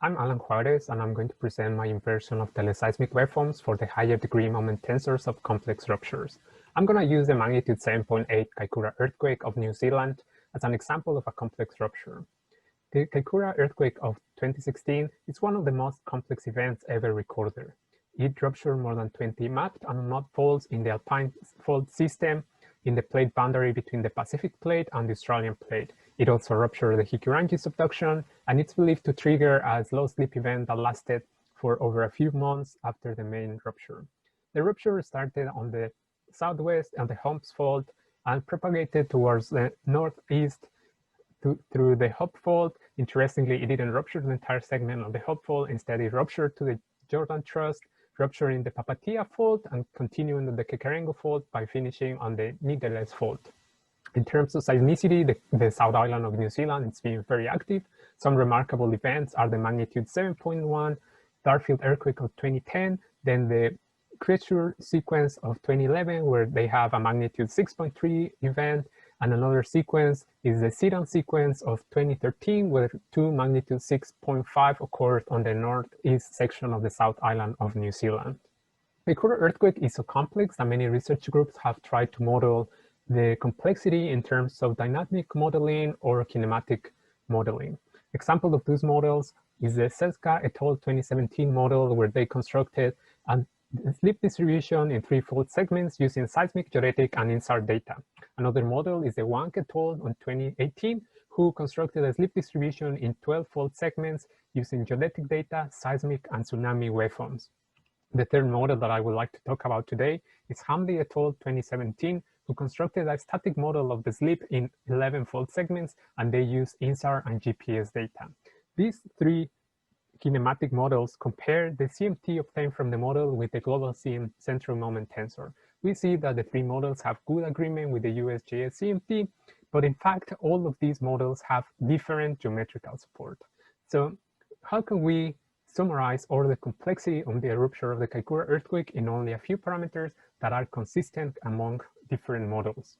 I'm Alan Juarez, and I'm going to present my inversion of teleseismic waveforms for the higher degree moment tensors of complex ruptures. I'm going to use the magnitude 7.8 Kaikoura Earthquake of New Zealand as an example of a complex rupture. The Kaikoura Earthquake of 2016 is one of the most complex events ever recorded. It ruptured more than 20 mapped and unknown faults in the alpine fault system in the plate boundary between the Pacific plate and the Australian plate. It also ruptured the Hikurangi subduction, and it's believed to trigger a slow slip event that lasted for over a few months after the main rupture. The rupture started on the southwest and the Humps Fault and propagated towards the northeast through the Hub Fault. Interestingly, it didn't rupture the entire segment of the Hub Fault. Instead, it ruptured to the Jordan Thrust, rupturing the Papatia Fault and continuing the Kekarengo Fault by finishing on the Nigeles Fault. In terms of seismicity, the South Island of New Zealand is being very active. Some remarkable events are the magnitude 7.1 Darfield earthquake of 2010, then the Rupture sequence of 2011, where they have a magnitude 6.3 event, and another sequence is the Sidan sequence of 2013, where two magnitude 6.5 occurred on the northeast section of the South Island of New Zealand. The Kaikoura earthquake is so complex that many research groups have tried to model the complexity in terms of dynamic modeling or kinematic modeling. Example of those models is the Seska et al. 2017 model, where they constructed a slip distribution in 3 fault segments using seismic, geodetic, and INSAR data. Another model is the Wang et al. On 2018, who constructed a slip distribution in 12 fault segments using geodetic data, seismic, and tsunami waveforms. The third model that I would like to talk about today is Hamdi et al. 2017, who constructed a static model of the slip in 11 fault segments, and they use INSAR and GPS data. These 3 kinematic models compare the CMT obtained from the model with the global central moment tensor. We see that the 3 models have good agreement with the USGS CMT, but in fact, all of these models have different geometrical support. So how can we summarize all the complexity of the rupture of the Kaikoura earthquake in only a few parameters that are consistent among different models?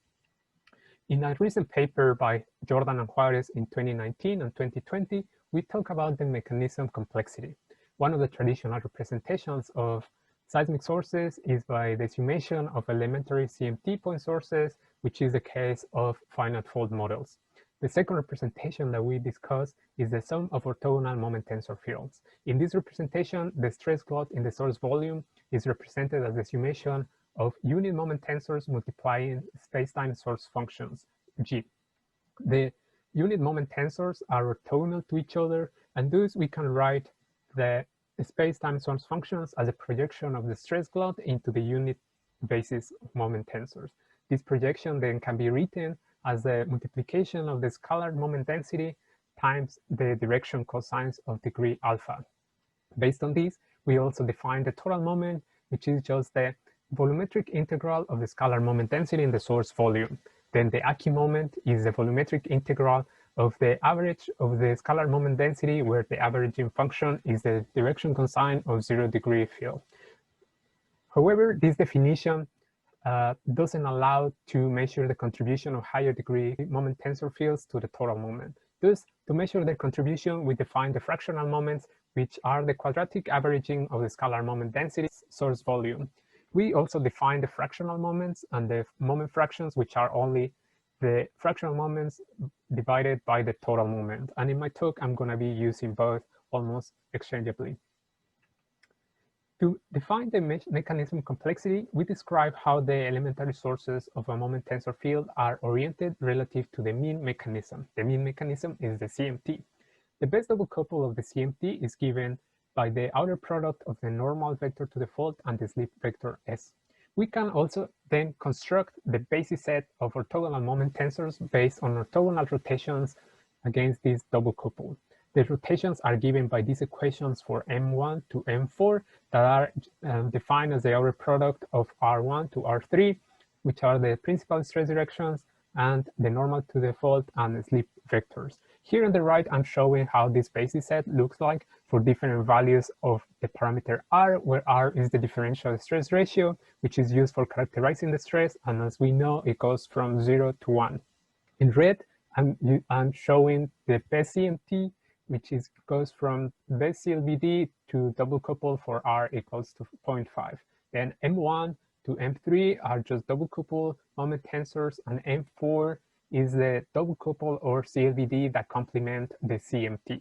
In a recent paper by Jordan and Juarez in 2019 and 2020, we talk about the mechanism complexity. One of the traditional representations of seismic sources is by the summation of elementary CMT point sources, which is the case of finite fault models. The second representation that we discuss is the sum of orthogonal moment tensor fields. In this representation, the stress glut in the source volume is represented as the summation of unit moment tensors multiplying spacetime source functions, G. The unit moment tensors are orthogonal to each other, and thus we can write the spacetime source functions as a projection of the stress glut into the unit basis of moment tensors. This projection then can be written as the multiplication of the scalar moment density times the direction cosines of degree alpha. Based on this, we also define the total moment, which is just the volumetric integral of the scalar moment density in the source volume. Then the AGU moment is the volumetric integral of the average of the scalar moment density, where the averaging function is the direction cosine of 0-degree field. However, this definition doesn't allow to measure the contribution of higher degree moment tensor fields to the total moment. Thus, to measure their contribution, we define the fractional moments, which are the quadratic averaging of the scalar moment density source volume. We also define the fractional moments and the moment fractions, which are only the fractional moments divided by the total moment. And in my talk, I'm going to be using both almost exchangeably. To define the mechanism complexity, we describe how the elementary sources of a moment tensor field are oriented relative to the mean mechanism. The mean mechanism is the CMT. The best double couple of the CMT is given by the outer product of the normal vector to the fault and the slip vector S. We can also then construct the basis set of orthogonal moment tensors based on orthogonal rotations against this double couple. The rotations are given by these equations for M1 to M4 that are defined as the outer product of R1 to R3, which are the principal stress directions, and the normal to the fault and the slip vectors. Here on the right, I'm showing how this basis set looks like for different values of the parameter R, where R is the differential stress ratio, which is used for characterizing the stress. And as we know, it goes from 0 to 1. In red, I'm showing the best CMT which goes from base CLBD to double couple for R equals to 0.5. Then M1 to M3 are just double couple moment tensors, and M4 is the double couple or CLBD that complement the CMT.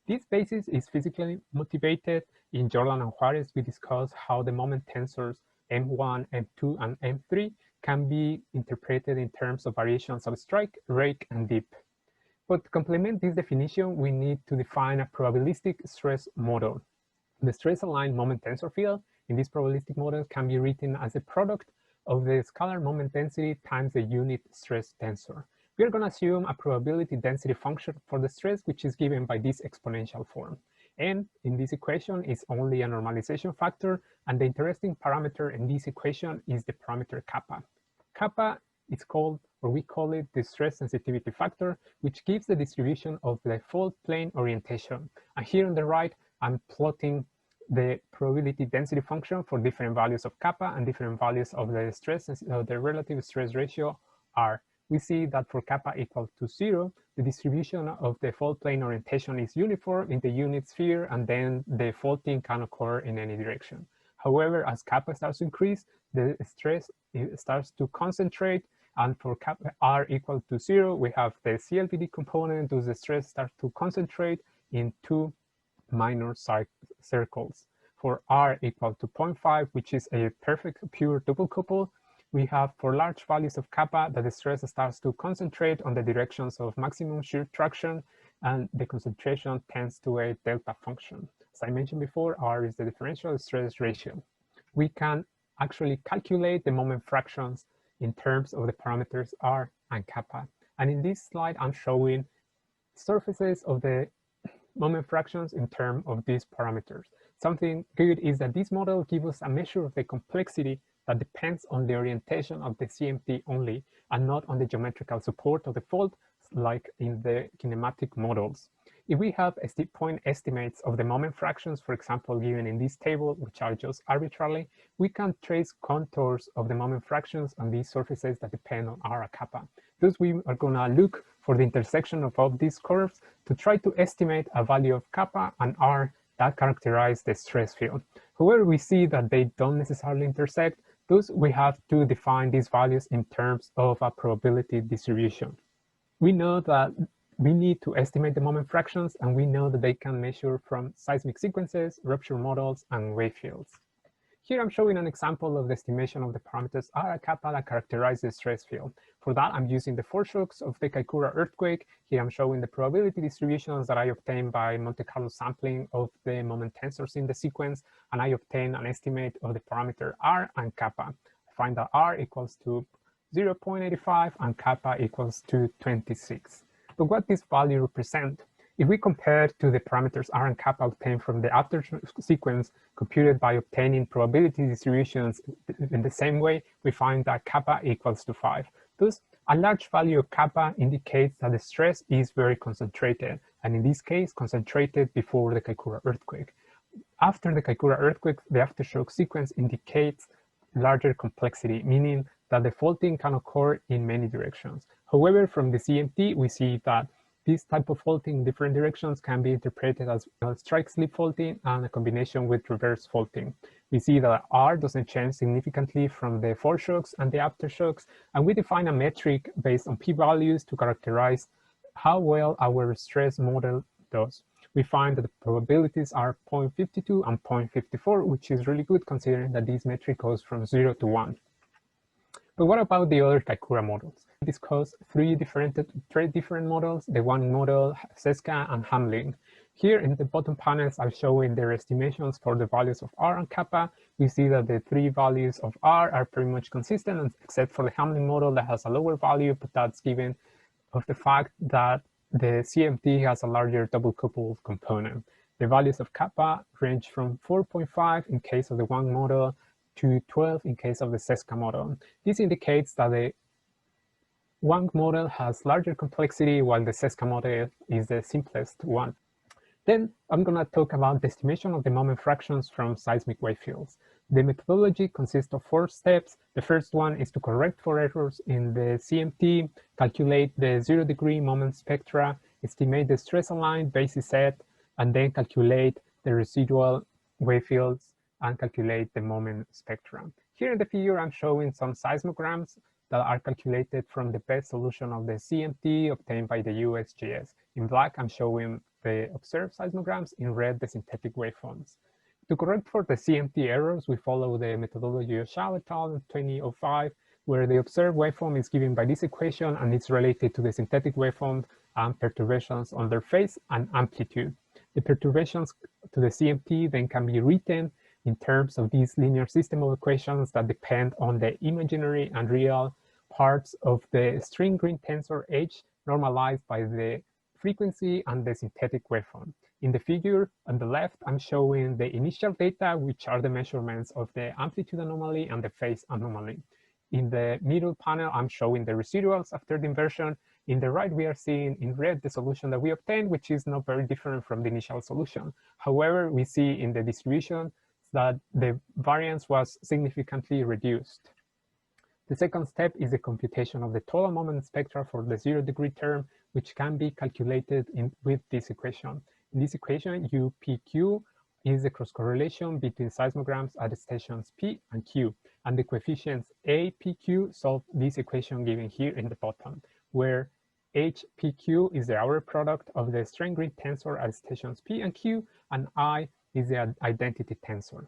This basis is physically motivated. In Jordan and Juarez, we discuss how the moment tensors M1, M2, and M3 can be interpreted in terms of variations of strike, rake, and dip. But to complement this definition, we need to define a probabilistic stress model. The stress-aligned moment tensor field in this probabilistic model can be written as a product of the scalar moment density times the unit stress tensor. We are going to assume a probability density function for the stress, which is given by this exponential form. And in this equation is only a normalization factor, and the interesting parameter in this equation is the parameter kappa. Kappa is called, or we call it, the stress sensitivity factor, which gives the distribution of the fault plane orientation. And here on the right, I'm plotting the probability density function for different values of kappa and different values of the stress, the relative stress ratio R. We see that for kappa equal to 0, the distribution of the fault plane orientation is uniform in the unit sphere, and then the faulting can occur in any direction. However, as kappa starts to increase, the stress starts to concentrate, and for kappa R equal to 0, we have the CLBD component, thus the stress starts to concentrate in two minor circles. For R equal to 0.5, which is a perfect pure double couple, we have for large values of kappa that the stress starts to concentrate on the directions of maximum shear traction, and the concentration tends to a delta function. As I mentioned before, R is the differential stress ratio. We can actually calculate the moment fractions in terms of the parameters R and kappa. And in this slide, I'm showing surfaces of the moment fractions in terms of these parameters. Something good is that this model gives us a measure of the complexity that depends on the orientation of the CMT only, and not on the geometrical support of the fault, like in the kinematic models. If we have point estimates of the moment fractions, for example, given in this table, which are just arbitrarily, we can trace contours of the moment fractions on these surfaces that depend on R and kappa. Thus, we are going to look for the intersection of all these curves to try to estimate a value of kappa and R that characterize the stress field. However, we see that they don't necessarily intersect. Thus, we have to define these values in terms of a probability distribution. We know that we need to estimate the moment fractions, and we know that they can measure from seismic sequences, rupture models, and wave fields. Here I'm showing an example of the estimation of the parameters R and kappa that characterize the stress field. For that, I'm using the foreshocks of the Kaikoura earthquake. Here I'm showing the probability distributions that I obtained by Monte Carlo sampling of the moment tensors in the sequence, and I obtain an estimate of the parameter R and kappa. I find that R equals to 0.85 and kappa equals to 26. But what this value represent? If we compare to the parameters R and kappa obtained from the after sequence computed by obtaining probability distributions in the same way, we find that kappa equals to 5. Thus, a large value of kappa indicates that the stress is very concentrated, and in this case, concentrated before the Kaikoura earthquake. After the Kaikoura earthquake, the aftershock sequence indicates larger complexity, meaning that the faulting can occur in many directions. However, from the CMT, we see that this type of faulting in different directions can be interpreted as strike-slip faulting and a combination with reverse faulting. We see that R doesn't change significantly from the foreshocks and the aftershocks, and we define a metric based on p-values to characterize how well our stress model does. We find that the probabilities are 0.52 and 0.54, which is really good considering that this metric goes from 0 to 1. But what about the other Kaikoura models? We discussed three different models, the one model, Seska, and Hamlin. Here in the bottom panels, I'm showing their estimations for the values of R and kappa. We see that the three values of R are pretty much consistent, except for the Hamlin model that has a lower value, but that's given of the fact that the CMT has a larger double coupled component. The values of kappa range from 4.5 in case of the one model to 12 in case of the Seska model. This indicates that the Wang model has larger complexity, while the Seska model is the simplest one. Then I'm going to talk about the estimation of the moment fractions from seismic wave fields. The methodology consists of 4 steps. The first one is to correct for errors in the CMT, calculate the 0-degree moment spectra, estimate the stress-aligned basis set, and then calculate the residual wave fields and calculate the moment spectrum. Here in the figure, I'm showing some seismograms that are calculated from the best solution of the CMT obtained by the USGS. In black, I'm showing the observed seismograms, in red, the synthetic waveforms. To correct for the CMT errors, we follow the methodology of Shao et al. In 2005, where the observed waveform is given by this equation and it's related to the synthetic waveform and perturbations on their phase and amplitude. The perturbations to the CMT then can be written in terms of this linear system of equations that depend on the imaginary and real parts of the string green tensor H normalized by the frequency and the synthetic waveform. In the figure on the left, I'm showing the initial data, which are the measurements of the amplitude anomaly and the phase anomaly. In the middle panel, I'm showing the residuals after the inversion. In the right, we are seeing in red the solution that we obtained, which is not very different from the initial solution. However, we see in the distribution that the variance was significantly reduced. The second step is the computation of the total moment spectra for the 0-degree term, which can be calculated with this equation. In this equation, UPQ is the cross-correlation between seismograms at stations P and Q, and the coefficients APQ solve this equation given here in the bottom, where HPQ is the hour product of the strain grid tensor at stations P and Q, and I is the identity tensor.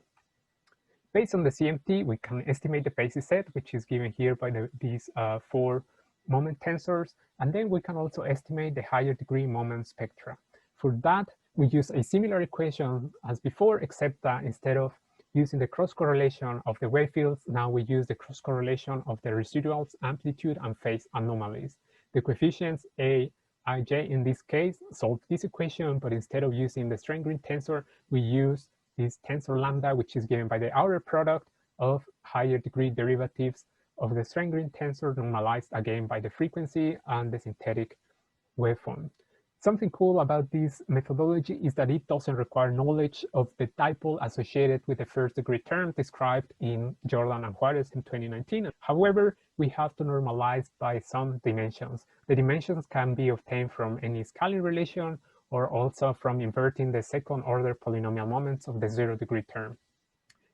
Based on the CMT, we can estimate the basis set, which is given here by these 4 moment tensors, and then we can also estimate the higher degree moment spectra. For that, we use a similar equation as before, except that instead of using the cross-correlation of the wave fields, now we use the cross-correlation of the residuals, amplitude, and phase anomalies. The coefficients A, I, J in this case solve this equation, but instead of using the strain grid tensor, we use this tensor lambda, which is given by the outer product of higher degree derivatives of the strain grid tensor normalized again by the frequency and the synthetic waveform. Something cool about this methodology is that it doesn't require knowledge of the dipole associated with the first degree term described in Jordan and Juarez in 2019. However, we have to normalize by some dimensions. The dimensions can be obtained from any scaling relation or also from inverting the second order polynomial moments of the 0-degree term.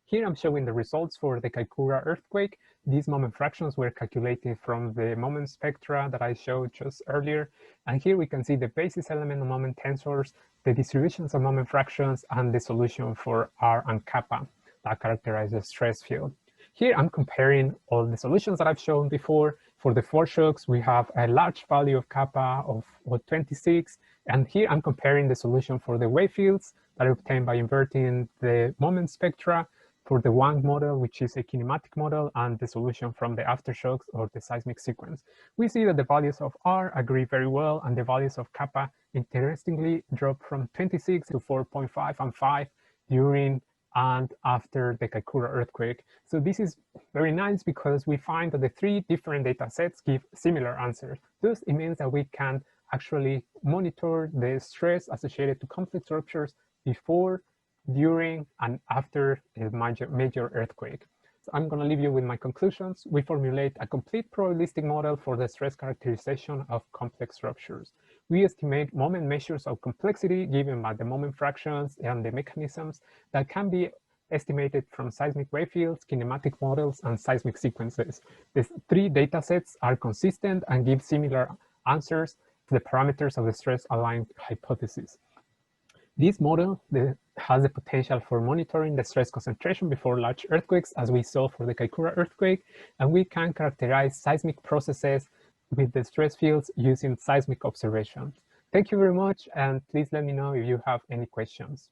Here I'm showing the results for the Kaikoura earthquake. These moment fractions were calculated from the moment spectra that I showed just earlier. And here we can see the basis element of moment tensors, the distributions of moment fractions, and the solution for R and kappa that characterize the stress field. Here I'm comparing all the solutions that I've shown before. For the foreshocks, we have a large value of kappa of 26. And here I'm comparing the solution for the wave fields that are obtained by inverting the moment spectra, for the Wang model, which is a kinematic model, and the solution from the aftershocks or the seismic sequence. We see that the values of R agree very well, and the values of kappa, interestingly, drop from 26 to 4.5 and 5 during and after the Kaikoura earthquake. So this is very nice because we find that the 3 different data sets give similar answers. Thus, it means that we can actually monitor the stress associated to complex ruptures before, during, and after a major earthquake. So I'm going to leave you with my conclusions. We formulate a complete probabilistic model for the stress characterization of complex ruptures. We estimate moment measures of complexity given by the moment fractions and the mechanisms that can be estimated from seismic wave fields, kinematic models, and seismic sequences. These 3 data sets are consistent and give similar answers to the parameters of the stress-aligned hypothesis. This model has the potential for monitoring the stress concentration before large earthquakes, as we saw for the Kaikoura earthquake, and we can characterize seismic processes with the stress fields using seismic observations. Thank you very much, and please let me know if you have any questions.